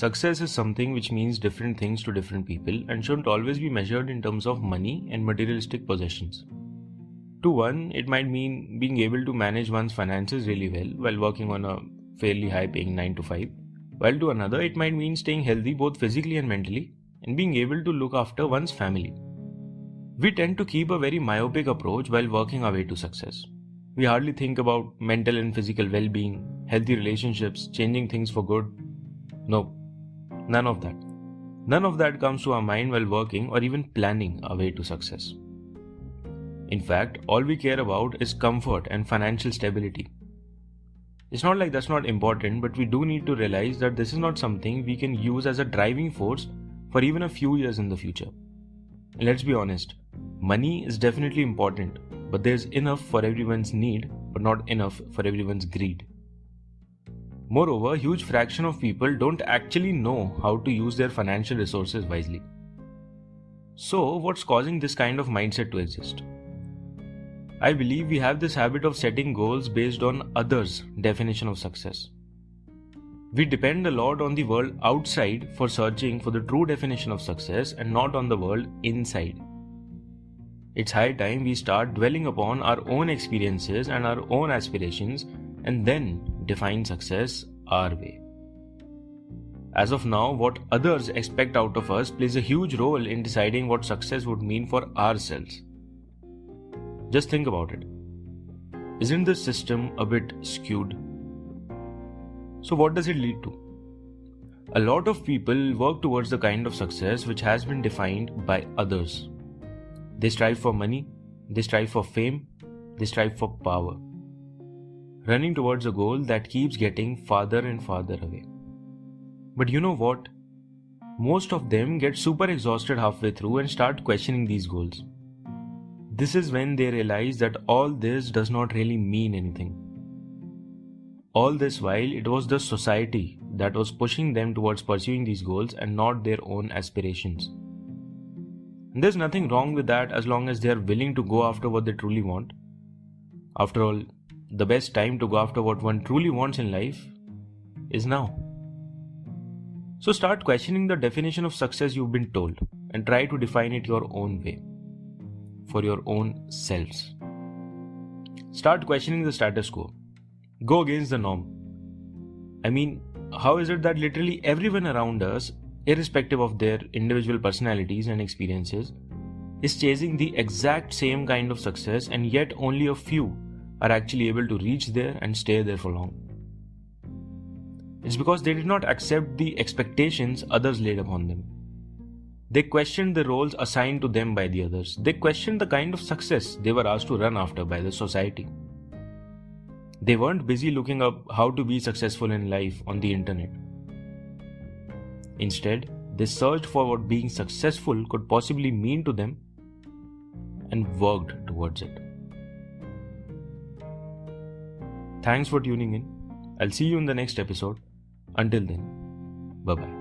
Success is something which means different things to different people and shouldn't always be measured in terms of money and materialistic possessions. To one, it might mean being able to manage one's finances really well while working on a fairly high paying 9 to 5, while to another, it might mean staying healthy both physically and mentally and being able to look after one's family. We tend to keep a very myopic approach while working our way to success. We hardly think about mental and physical well being, healthy relationships, changing things for good. No, none of that. None of that comes to our mind while working or even planning our way to success. In fact, all we care about is comfort and financial stability. It's not like that's not important, but we do need to realize that this is not something we can use as a driving force for even a few years in the future. And let's be honest, money is definitely important, but there's enough for everyone's need, but not enough for everyone's greed. Moreover, a huge fraction of people don't actually know how to use their financial resources wisely. So, what's causing this kind of mindset to exist? I believe we have this habit of setting goals based on others' definition of success. We depend a lot on the world outside for searching for the true definition of success and not on the world inside. It's high time we start dwelling upon our own experiences and our own aspirations and then define success our way. As of now, what others expect out of us plays a huge role in deciding what success would mean for ourselves. Just think about it. Isn't this system a bit skewed? So what does it lead to? A lot of people work towards the kind of success which has been defined by others. They strive for money, they strive for fame, they strive for power, running towards a goal that keeps getting farther and farther away. But you know what? Most of them get super exhausted halfway through and start questioning these goals. This is when they realize that all this does not really mean anything. All this while it was the society that was pushing them towards pursuing these goals and not their own aspirations. And there's nothing wrong with that as long as they are willing to go after what they truly want. After all, the best time to go after what one truly wants in life is now. So start questioning the definition of success you've been told and try to define it your own way, for your own selves. Start questioning the status quo. Go against the norm. I mean, how is it that literally everyone around us, irrespective of their individual personalities and experiences, is chasing the exact same kind of success and yet only a few are actually able to reach there and stay there for long? It's because they did not accept the expectations others laid upon them. They questioned the roles assigned to them by the others. They questioned the kind of success they were asked to run after by the society. They weren't busy looking up how to be successful in life on the internet. Instead, they searched for what being successful could possibly mean to them and worked towards it. Thanks for tuning in. I'll see you in the next episode. Until then, bye-bye.